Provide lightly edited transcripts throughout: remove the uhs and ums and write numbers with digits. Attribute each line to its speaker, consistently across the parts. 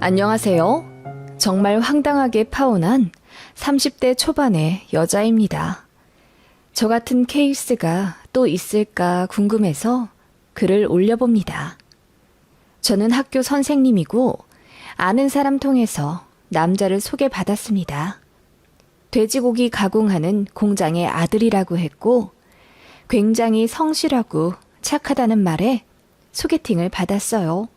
Speaker 1: 안녕하세요. 정말 황당하게 파혼한 30대 초반의 여자입니다. 저 같은 케이스가 또 있을까 궁금해서 글을 올려봅니다. 저는 학교 선생님이고 아는 사람 통해서 남자를 소개받았습니다. 돼지고기 가공하는 공장의 아들이라고 했고 굉장히 성실하고 착하다는 말에 소개팅을 받았어요.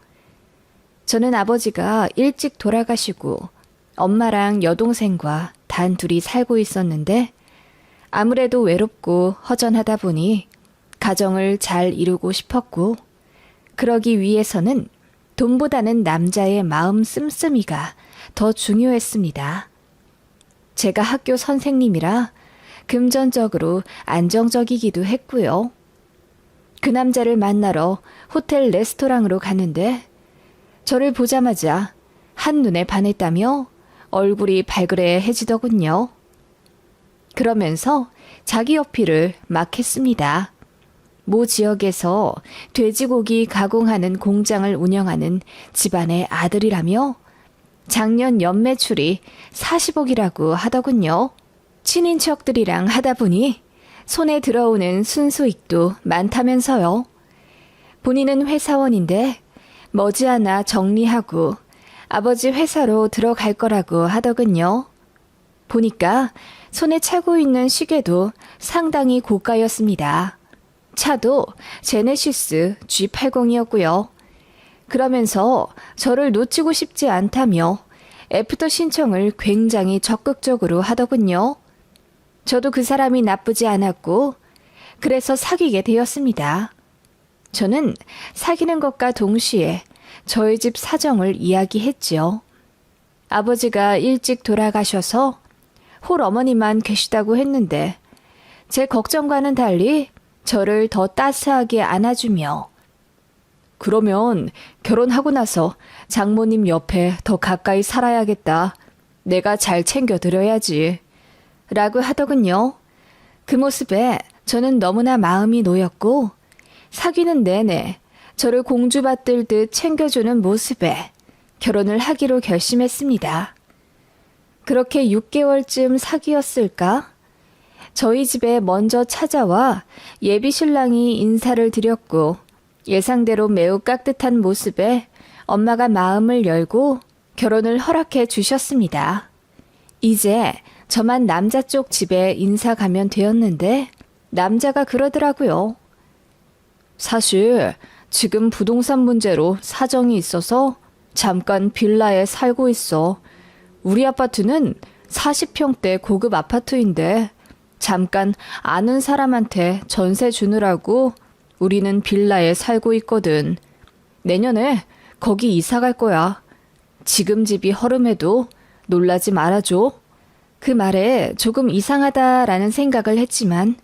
Speaker 1: 저는 아버지가 일찍 돌아가시고 엄마랑 여동생과 단둘이 살고 있었는데 아무래도 외롭고 허전하다 보니 가정을 잘 이루고 싶었고 그러기 위해서는 돈보다는 남자의 마음 씀씀이가 더 중요했습니다. 제가 학교 선생님이라 금전적으로 안정적이기도 했고요. 그 남자를 만나러 호텔 레스토랑으로 갔는데 저를 보자마자 한눈에 반했다며 얼굴이 발그레해지더군요. 그러면서 자기 어필을 막 했습니다. 모 지역에서 돼지고기 가공하는 공장을 운영하는 집안의 아들이라며 작년 연매출이 40억이라고 하더군요. 친인척들이랑 하다 보니 손에 들어오는 순수익도 많다면서요. 본인은 회사원인데 머지않아 정리하고 아버지 회사로 들어갈 거라고 하더군요. 보니까 손에 차고 있는 시계도 상당히 고가였습니다. 차도 제네시스 G80이었고요. 그러면서 저를 놓치고 싶지 않다며 애프터 신청을 굉장히 적극적으로 하더군요. 저도 그 사람이 나쁘지 않았고 그래서 사귀게 되었습니다. 저는 사귀는 것과 동시에 저희 집 사정을 이야기했지요. 아버지가 일찍 돌아가셔서 홀 어머니만 계시다고 했는데 제 걱정과는 달리 저를 더 따스하게 안아주며 그러면 결혼하고 나서 장모님 옆에 더 가까이 살아야겠다. 내가 잘 챙겨드려야지. 라고 하더군요. 그 모습에 저는 너무나 마음이 놓였고 사귀는 내내 저를 공주받들듯 챙겨주는 모습에 결혼을 하기로 결심했습니다. 그렇게 6개월쯤 사귀었을까? 저희 집에 먼저 찾아와 예비 신랑이 인사를 드렸고 예상대로 매우 깍듯한 모습에 엄마가 마음을 열고 결혼을 허락해 주셨습니다. 이제 저만 남자 쪽 집에 인사 가면 되었는데 남자가 그러더라고요. 사실 지금 부동산 문제로 사정이 있어서 잠깐 빌라에 살고 있어. 우리 아파트는 40평대 고급 아파트인데 잠깐 아는 사람한테 전세 주느라고 우리는 빌라에 살고 있거든. 내년에 거기 이사 갈 거야. 지금 집이 허름해도 놀라지 말아줘. 그 말에 조금 이상하다라는 생각을 했지만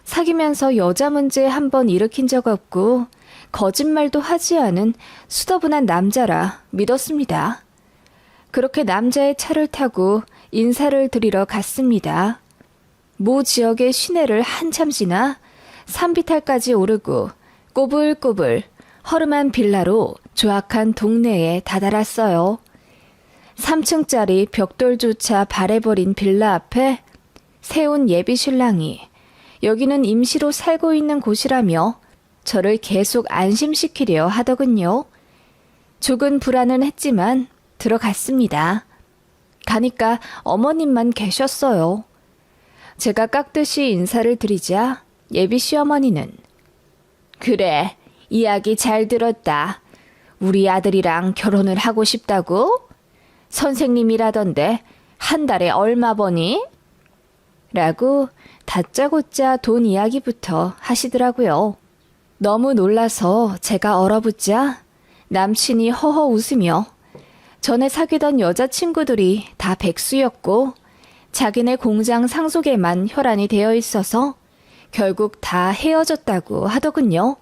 Speaker 1: 사귀면서 여자 문제 한 번 일으킨 적 없고 거짓말도 하지 않은 수더분한 남자라 믿었습니다. 그렇게 남자의 차를 타고 인사를 드리러 갔습니다. 모 지역의 시내를 한참 지나 산비탈까지 오르고 꼬불꼬불 허름한 빌라로 조악한 동네에 다다랐어요. 3층짜리 벽돌조차 바래버린 빌라 앞에 세운 예비 신랑이 여기는 임시로 살고 있는 곳이라며 저를 계속 안심시키려 하더군요. 조금 불안은 했지만 들어갔습니다. 가니까 어머님만 계셨어요. 제가 깍듯이 인사를 드리자 예비 시어머니는 그래, 이야기 잘 들었다. 우리 아들이랑 결혼을 하고 싶다고? 선생님이라던데 한 달에 얼마 버니? 라고 다짜고짜 돈 이야기부터 하시더라고요. 너무 놀라서 제가 얼어붙자 남친이 허허 웃으며 전에 사귀던 여자친구들이 다 백수였고 자기네 공장 상속에만 혈안이 되어 있어서 결국 다 헤어졌다고 하더군요.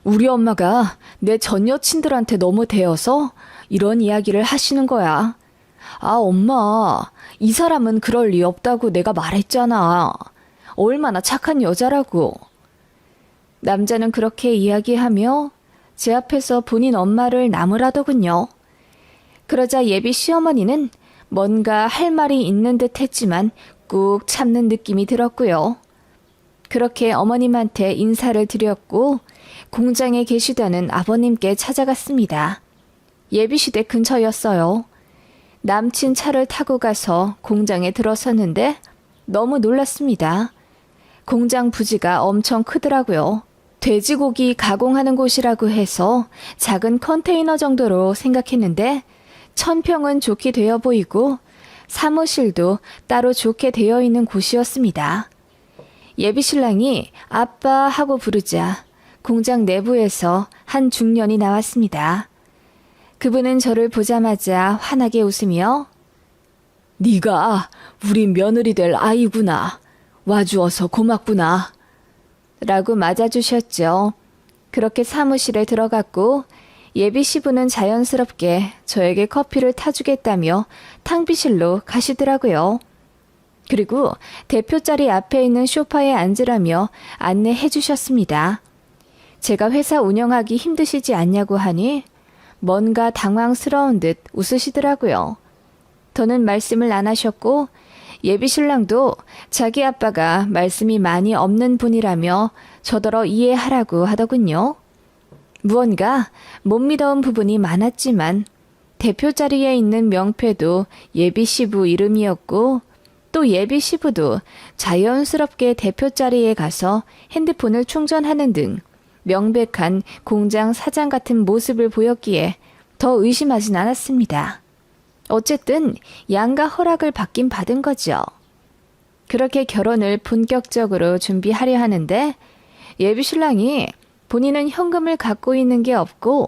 Speaker 1: 우리 엄마가 내 전 여친들한테 너무 대어서 이런 이야기를 하시는 거야. 아, 엄마, 이 사람은 그럴 리 없다고 내가 말했잖아. 얼마나 착한 여자라고. 남자는 그렇게 이야기하며 제 앞에서 본인 엄마를 나무라더군요. 그러자 예비 시어머니는 뭔가 할 말이 있는 듯 했지만 꾹 참는 느낌이 들었고요. 그렇게 어머님한테 인사를 드렸고 공장에 계시다는 아버님께 찾아갔습니다. 예비시댁 근처였어요. 남친 차를 타고 가서 공장에 들어섰는데 너무 놀랐습니다. 공장 부지가 엄청 크더라고요. 돼지고기 가공하는 곳이라고 해서 작은 컨테이너 정도로 생각했는데 1000평은 좋게 되어 보이고 사무실도 따로 좋게 되어 있는 곳이었습니다. 예비신랑이 아빠 하고 부르자 공장 내부에서 한 중년이 나왔습니다. 그분은 저를 보자마자 환하게 웃으며 네가 우리 며느리 될 아이구나. 와주어서 고맙구나. 라고 맞아주셨죠. 그렇게 사무실에 들어갔고 예비 시부는 자연스럽게 저에게 커피를 타주겠다며 탕비실로 가시더라고요. 그리고 대표 자리 앞에 있는 소파에 앉으라며 안내해 주셨습니다. 제가 회사 운영하기 힘드시지 않냐고 하니 뭔가 당황스러운 듯 웃으시더라고요. 더는 말씀을 안 하셨고 예비 신랑도 자기 아빠가 말씀이 많이 없는 분이라며 저더러 이해하라고 하더군요. 무언가 못 믿어온 부분이 많았지만 대표 자리에 있는 명패도 예비 시부 이름이었고 또 예비 시부도 자연스럽게 대표 자리에 가서 핸드폰을 충전하는 등 명백한 공장 사장 같은 모습을 보였기에 더 의심하진 않았습니다. 어쨌든 양가 허락을 받긴 받은 거죠. 그렇게 결혼을 본격적으로 준비하려 하는데 예비 신랑이 본인은 현금을 갖고 있는 게 없고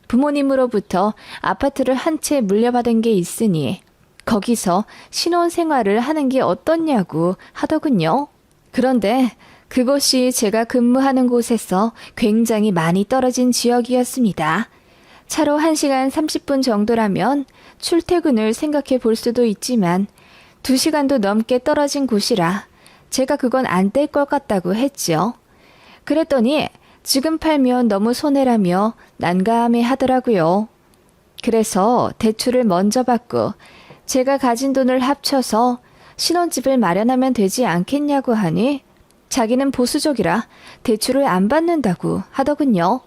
Speaker 1: 부모님으로부터 아파트를 한 채 물려받은 게 있으니 거기서 신혼생활을 하는 게 어떻냐고 하더군요. 그런데 그곳이 제가 근무하는 곳에서 굉장히 많이 떨어진 지역이었습니다. 차로 1시간 30분 정도라면 출퇴근을 생각해 볼 수도 있지만 2시간도 넘게 떨어진 곳이라 제가 그건 안 될 것 같다고 했죠. 그랬더니 지금 팔면 너무 손해라며 난감해 하더라고요. 그래서 대출을 먼저 받고 제가 가진 돈을 합쳐서 신혼집을 마련하면 되지 않겠냐고 하니 자기는 보수적이라 대출을 안 받는다고 하더군요.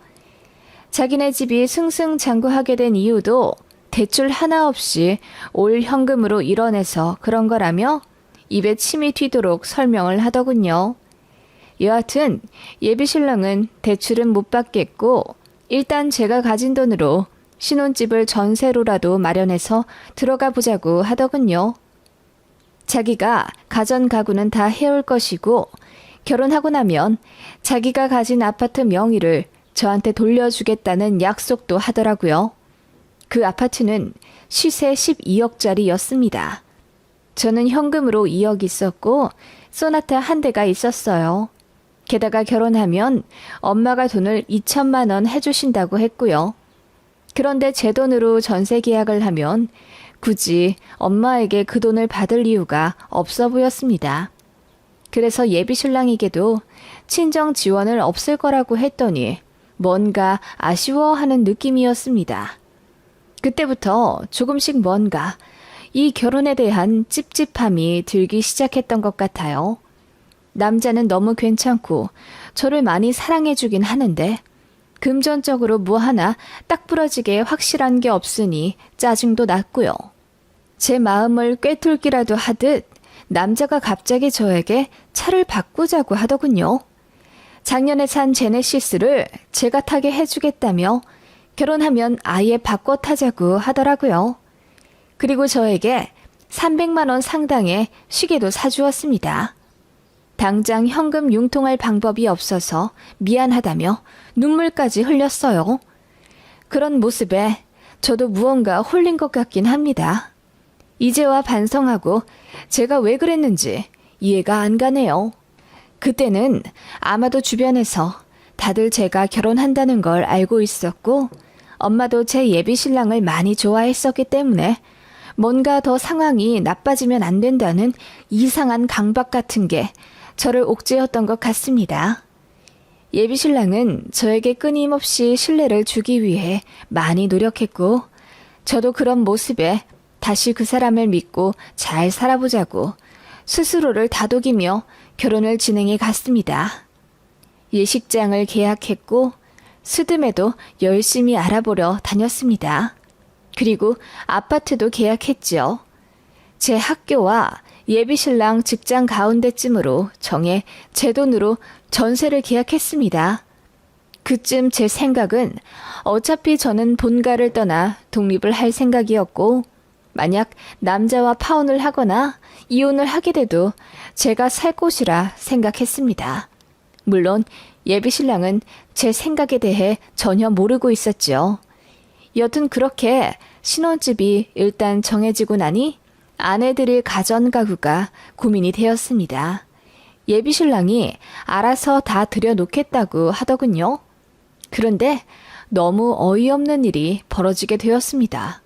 Speaker 1: 자기네 집이 승승장구하게 된 이유도 대출 하나 없이 올 현금으로 이뤄내서 그런 거라며 입에 침이 튀도록 설명을 하더군요. 여하튼 예비 신랑은 대출은 못 받겠고 일단 제가 가진 돈으로 신혼집을 전세로라도 마련해서 들어가 보자고 하더군요. 자기가 가전 가구는 다 해올 것이고 결혼하고 나면 자기가 가진 아파트 명의를 저한테 돌려주겠다는 약속도 하더라고요. 그 아파트는 시세 12억짜리였습니다. 저는 현금으로 2억 있었고 소나타 한 대가 있었어요. 게다가 결혼하면 엄마가 돈을 2천만 원 해주신다고 했고요. 그런데 제 돈으로 전세 계약을 하면 굳이 엄마에게 그 돈을 받을 이유가 없어 보였습니다. 그래서 예비 신랑에게도 친정 지원을 없을 거라고 했더니 뭔가 아쉬워하는 느낌이었습니다. 그때부터 조금씩 뭔가 이 결혼에 대한 찝찝함이 들기 시작했던 것 같아요. 남자는 너무 괜찮고 저를 많이 사랑해주긴 하는데 금전적으로 뭐 하나 딱 부러지게 확실한 게 없으니 짜증도 났고요. 제 마음을 꿰뚫기라도 하듯 남자가 갑자기 저에게 차를 바꾸자고 하더군요. 작년에 산 제네시스를 제가 타게 해주겠다며 결혼하면 아예 바꿔 타자고 하더라고요. 그리고 저에게 300만 원 상당의 시계도 사주었습니다. 당장 현금 융통할 방법이 없어서 미안하다며 눈물까지 흘렸어요. 그런 모습에 저도 무언가 홀린 것 같긴 합니다. 이제와 반성하고 제가 왜 그랬는지 이해가 안 가네요. 그때는 아마도 주변에서 다들 제가 결혼한다는 걸 알고 있었고 엄마도 제 예비 신랑을 많이 좋아했었기 때문에 뭔가 더 상황이 나빠지면 안 된다는 이상한 강박 같은 게 저를 옥죄었던 것 같습니다. 예비신랑은 저에게 끊임없이 신뢰를 주기 위해 많이 노력했고, 저도 그런 모습에 다시 그 사람을 믿고 잘 살아보자고 스스로를 다독이며 결혼을 진행해 갔습니다. 예식장을 계약했고, 스드메도 열심히 알아보러 다녔습니다. 그리고 아파트도 계약했죠. 제 학교와 예비신랑 직장 가운데쯤으로 정해 제 돈으로 전세를 계약했습니다. 그쯤 제 생각은 어차피 저는 본가를 떠나 독립을 할 생각이었고, 만약 남자와 파혼을 하거나 이혼을 하게 돼도 제가 살 곳이라 생각했습니다. 물론 예비신랑은 제 생각에 대해 전혀 모르고 있었죠. 여튼 그렇게 신혼집이 일단 정해지고 나니 아내 드릴 가전 가구가 고민이 되었습니다. 예비신랑이 알아서 다 들여놓겠다고 하더군요. 그런데 너무 어이없는 일이 벌어지게 되었습니다.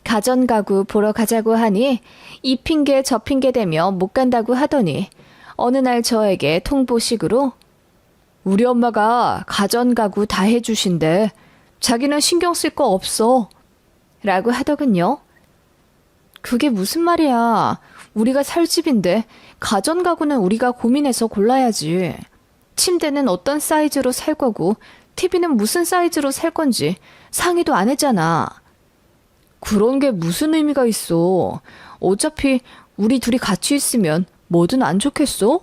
Speaker 1: 가전 가구 보러 가자고 하니 이 핑계 저 핑계 대며 못 간다고 하더니 어느 날 저에게 통보식으로 우리 엄마가 가전 가구 다 해주신대. 자기는 신경 쓸 거 없어. 라고 하더군요. 그게 무슨 말이야. 우리가 살 집인데 가전 가구는 우리가 고민해서 골라야지. 침대는 어떤 사이즈로 살 거고 TV는 무슨 사이즈로 살 건지 상의도 안 했잖아. 그런 게 무슨 의미가 있어. 어차피 우리 둘이 같이 있으면 뭐든 안 좋겠어?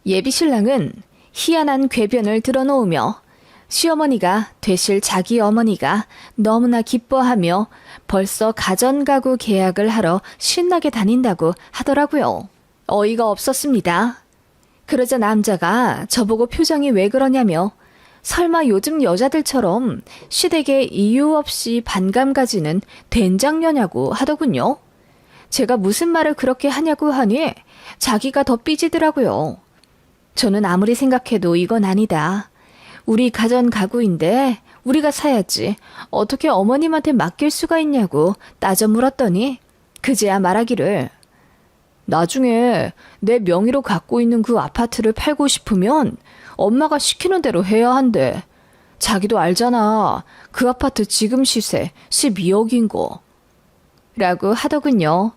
Speaker 1: 예비신랑은 희한한 궤변을 드러놓으며 시어머니가 되실 자기 어머니가 너무나 기뻐하며 벌써 가전가구 계약을 하러 신나게 다닌다고 하더라고요. 어이가 없었습니다. 그러자 남자가 저보고 표정이 왜 그러냐며 설마 요즘 여자들처럼 시댁에 이유 없이 반감 가지는 된장녀냐고 하더군요. 제가 무슨 말을 그렇게 하냐고 하니 자기가 더 삐지더라고요. 저는 아무리 생각해도 이건 아니다. 우리 가전 가구인데 우리가 사야지 어떻게 어머님한테 맡길 수가 있냐고 따져 물었더니 그제야 말하기를 나중에 내 명의로 갖고 있는 그 아파트를 팔고 싶으면 엄마가 시키는 대로 해야 한대. 자기도 알잖아. 그 아파트 지금 시세 12억인 거. 라고 하더군요.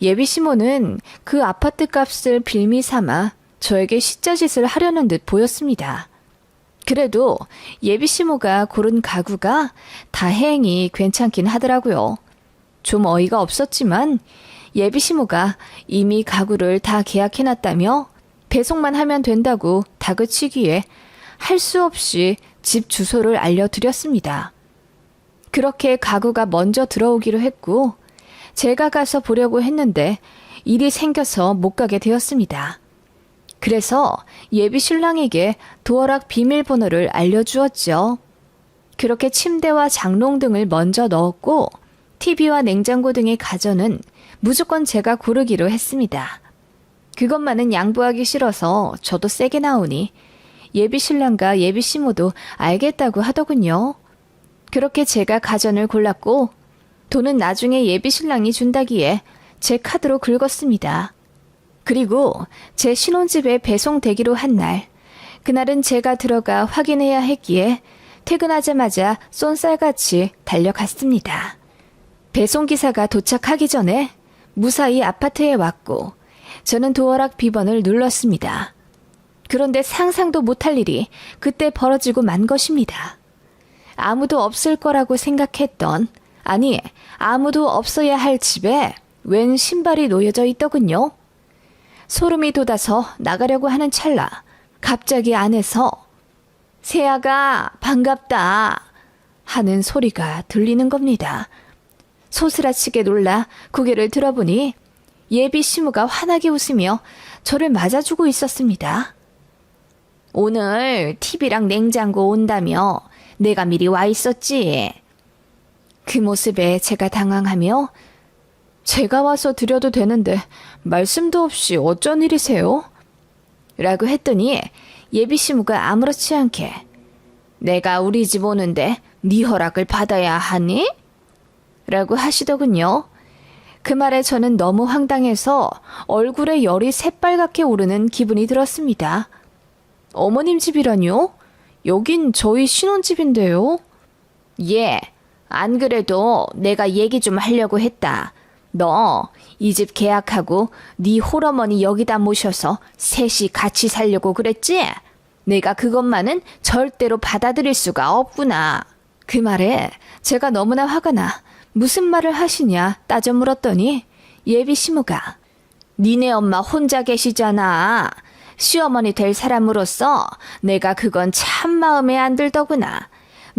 Speaker 1: 예비시모는 그 아파트 값을 빌미 삼아 저에게 시짜짓을 하려는 듯 보였습니다. 그래도 예비시모가 고른 가구가 다행히 괜찮긴 하더라고요. 좀 어이가 없었지만 예비시모가 이미 가구를 다 계약해놨다며 배송만 하면 된다고 다그치기에 할 수 없이 집 주소를 알려드렸습니다. 그렇게 가구가 먼저 들어오기로 했고 제가 가서 보려고 했는데 일이 생겨서 못 가게 되었습니다. 그래서 예비 신랑에게 도어락 비밀번호를 알려주었죠. 그렇게 침대와 장롱 등을 먼저 넣었고 TV와 냉장고 등의 가전은 무조건 제가 고르기로 했습니다. 그것만은 양보하기 싫어서 저도 세게 나오니 예비 신랑과 예비 시모도 알겠다고 하더군요. 그렇게 제가 가전을 골랐고 돈은 나중에 예비 신랑이 준다기에 제 카드로 긁었습니다. 그리고 제 신혼집에 배송되기로 한 날, 그날은 제가 들어가 확인해야 했기에 퇴근하자마자 쏜살같이 달려갔습니다. 배송기사가 도착하기 전에 무사히 아파트에 왔고 저는 도어락 비번을 눌렀습니다. 그런데 상상도 못할 일이 그때 벌어지고 만 것입니다. 아무도 없을 거라고 생각했던, 아니 아무도 없어야 할 집에 웬 신발이 놓여져 있더군요. 소름이 돋아서 나가려고 하는 찰나 갑자기 안에서 세아가 반갑다 하는 소리가 들리는 겁니다. 소스라치게 놀라 고개를 들어보니 예비 시무가 환하게 웃으며 저를 맞아주고 있었습니다. 오늘 TV랑 냉장고 온다며 내가 미리 와 있었지. 그 모습에 제가 당황하며 제가 와서 드려도 되는데 말씀도 없이 어쩐 일이세요? 라고 했더니 예비 시무가 아무렇지 않게 내가 우리 집 오는데 네 허락을 받아야 하니? 라고 하시더군요. 그 말에 저는 너무 황당해서 얼굴에 열이 새빨갛게 오르는 기분이 들었습니다. 어머님 집이라뇨? 여긴 저희 신혼집인데요. 예, 안 그래도 내가 얘기 좀 하려고 했다. 너 이 집 계약하고 네 홀어머니 여기다 모셔서 셋이 같이 살려고 그랬지? 내가 그것만은 절대로 받아들일 수가 없구나. 그 말에 제가 너무나 화가 나 무슨 말을 하시냐 따져 물었더니 예비 시모가 니네 엄마 혼자 계시잖아. 시어머니 될 사람으로서 내가 그건 참 마음에 안 들더구나.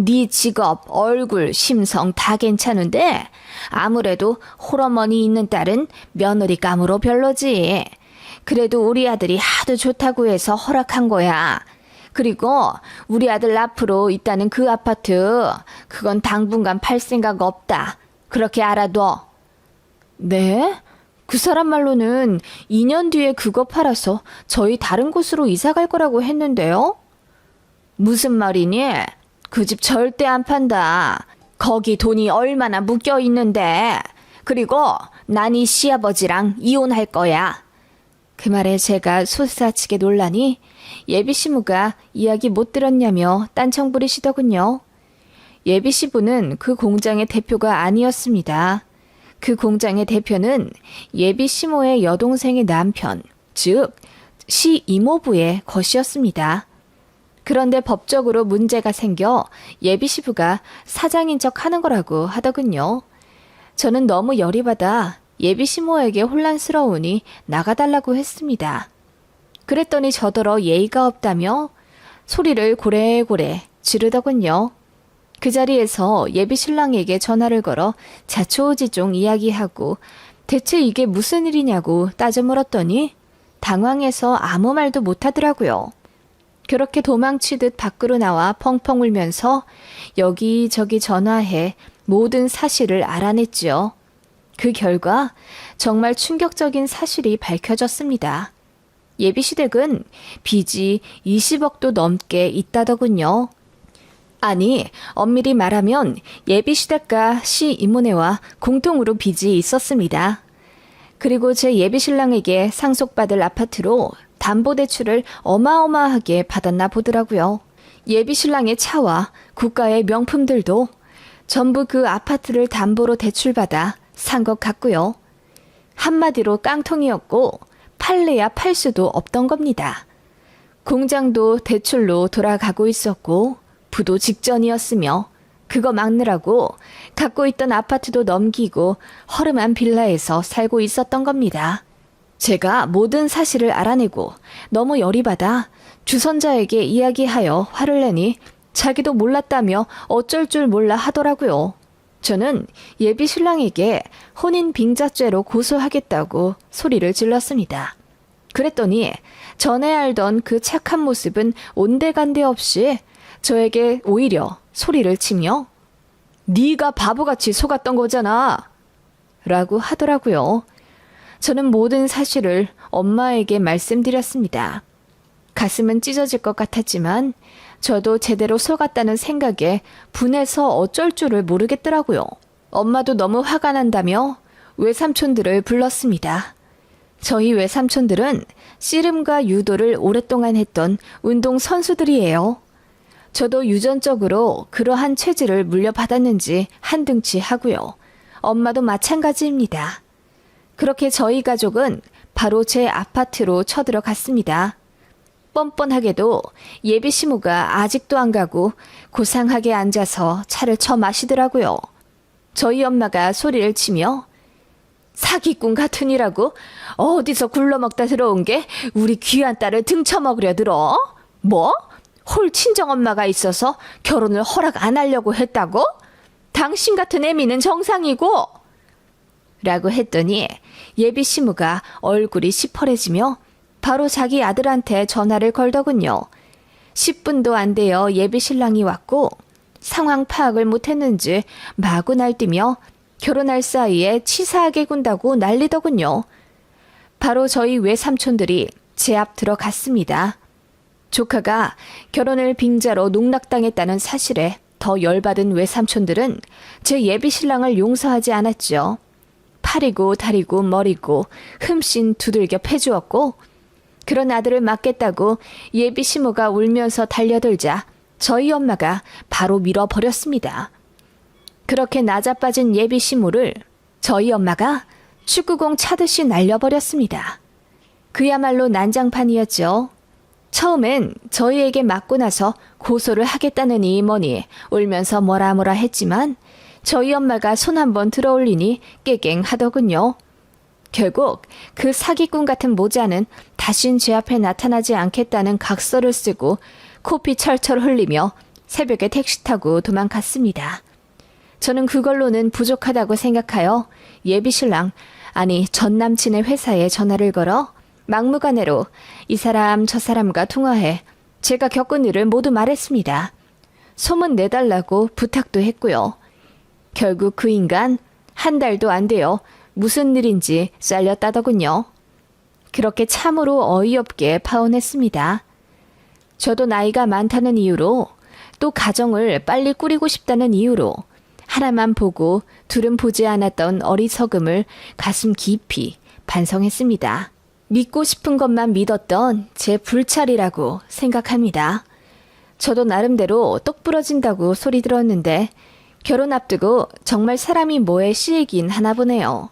Speaker 1: 네 직업, 얼굴, 심성 다 괜찮은데 아무래도 홀어머니 있는 딸은 며느리감으로 별로지. 그래도 우리 아들이 하도 좋다고 해서 허락한 거야. 그리고 우리 아들 앞으로 있다는 그 아파트, 그건 당분간 팔 생각 없다. 그렇게 알아둬. 네? 그 사람 말로는 2년 뒤에 그거 팔아서 저희 다른 곳으로 이사 갈 거라고 했는데요. 무슨 말이니? 그 집 절대 안 판다. 거기 돈이 얼마나 묶여 있는데. 그리고 난 이 시아버지랑 이혼할 거야. 그 말에 제가 솟아치게 놀라니 예비 시부가 이야기 못 들었냐며 딴청 부리시더군요. 예비 시부는 그 공장의 대표가 아니었습니다. 그 공장의 대표는 예비 시모의 여동생의 남편, 즉 시 이모부의 것이었습니다. 그런데 법적으로 문제가 생겨 예비 시부가 사장인 척 하는 거라고 하더군요. 저는 너무 열이 받아 예비 시모에게 혼란스러우니 나가달라고 했습니다. 그랬더니 저더러 예의가 없다며 소리를 고래고래 지르더군요. 그 자리에서 예비 신랑에게 전화를 걸어 자초우지종 이야기하고 대체 이게 무슨 일이냐고 따져 물었더니 당황해서 아무 말도 못하더라고요. 그렇게 도망치듯 밖으로 나와 펑펑 울면서 여기저기 전화해 모든 사실을 알아냈지요. 그 결과 정말 충격적인 사실이 밝혀졌습니다. 예비시댁은 빚이 20억도 넘게 있다더군요. 아니, 엄밀히 말하면 예비시댁과 시이모네와 공통으로 빚이 있었습니다. 그리고 제 예비신랑에게 상속받을 아파트로 담보대출을 어마어마하게 받았나 보더라고요. 예비신랑의 차와 국가의 명품들도 전부 그 아파트를 담보로 대출받아 산 것 같고요. 한마디로 깡통이었고 팔래야 팔 수도 없던 겁니다. 공장도 대출로 돌아가고 있었고 부도 직전이었으며 그거 막느라고 갖고 있던 아파트도 넘기고 허름한 빌라에서 살고 있었던 겁니다. 제가 모든 사실을 알아내고 너무 열이 받아 주선자에게 이야기하여 화를 내니 자기도 몰랐다며 어쩔 줄 몰라 하더라고요. 저는 예비 신랑에게 혼인 빙자죄로 고소하겠다고 소리를 질렀습니다. 그랬더니 전에 알던 그 착한 모습은 온데간데 없이 저에게 오히려 소리를 치며 네가 바보같이 속았던 거잖아 라고 하더라고요. 저는 모든 사실을 엄마에게 말씀드렸습니다. 가슴은 찢어질 것 같았지만 저도 제대로 속았다는 생각에 분해서 어쩔 줄을 모르겠더라고요. 엄마도 너무 화가 난다며 외삼촌들을 불렀습니다. 저희 외삼촌들은 씨름과 유도를 오랫동안 했던 운동 선수들이에요. 저도 유전적으로 그러한 체질을 물려받았는지 한등치 하고요. 엄마도 마찬가지입니다. 그렇게 저희 가족은 바로 제 아파트로 쳐들어갔습니다. 뻔뻔하게도 예비 시모가 아직도 안 가고 고상하게 앉아서 차를 쳐 마시더라고요. 저희 엄마가 소리를 치며 사기꾼 같으니라고 어디서 굴러먹다 들어온 게 우리 귀한 딸을 등쳐먹으려 들어? 뭐? 홀 친정엄마가 있어서 결혼을 허락 안 하려고 했다고? 당신 같은 애미는 정상이고 라고 했더니 예비 시무가 얼굴이 시퍼래지며 바로 자기 아들한테 전화를 걸더군요. 10분도 안 되어 예비 신랑이 왔고 상황 파악을 못했는지 마구 날뛰며 결혼할 사이에 치사하게 군다고 난리더군요. 바로 저희 외삼촌들이 제 앞 들어갔습니다. 조카가 결혼을 빙자로 농락당했다는 사실에 더 열받은 외삼촌들은 제 예비 신랑을 용서하지 않았죠. 팔이고 다리고 머리고 흠씬 두들겨 패주었고 그런 아들을 맡겠다고 예비 시모가 울면서 달려들자 저희 엄마가 바로 밀어버렸습니다. 그렇게 나자빠진 예비 시모를 저희 엄마가 축구공 차듯이 날려버렸습니다. 그야말로 난장판이었죠. 처음엔 저희에게 맞고 나서 고소를 하겠다느니 뭐니 울면서 뭐라 했지만 저희 엄마가 손 한번 들어올리니 깨갱하더군요. 결국 그 사기꾼 같은 모자는 다신 제 앞에 나타나지 않겠다는 각서를 쓰고 코피 철철 흘리며 새벽에 택시 타고 도망갔습니다. 저는 그걸로는 부족하다고 생각하여 예비신랑, 아니 전 남친의 회사에 전화를 걸어 막무가내로 이 사람 저 사람과 통화해 제가 겪은 일을 모두 말했습니다. 소문 내달라고 부탁도 했고요. 결국 그 인간 한 달도 안 돼요. 무슨 일인지 잘렸다더군요. 그렇게 참으로 어이없게 파혼했습니다. 저도 나이가 많다는 이유로 또 가정을 빨리 꾸리고 싶다는 이유로 하나만 보고 둘은 보지 않았던 어리석음을 가슴 깊이 반성했습니다. 믿고 싶은 것만 믿었던 제 불찰이라고 생각합니다. 저도 나름대로 똑 부러진다고 소리 들었는데 결혼 앞두고 정말 사람이 뭐에 씌이긴 하나 보네요.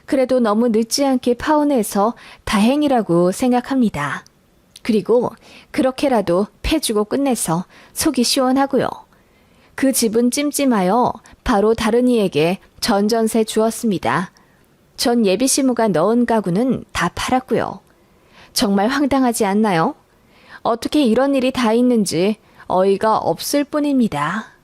Speaker 1: 그래도 너무 늦지 않게 파혼해서 다행이라고 생각합니다. 그리고 그렇게라도 패주고 끝내서 속이 시원하고요. 그 집은 찜찜하여 바로 다른 이에게 전전세 주었습니다. 전 예비시무가 넣은 가구는 다 팔았고요. 정말 황당하지 않나요? 어떻게 이런 일이 다 있는지 어이가 없을 뿐입니다.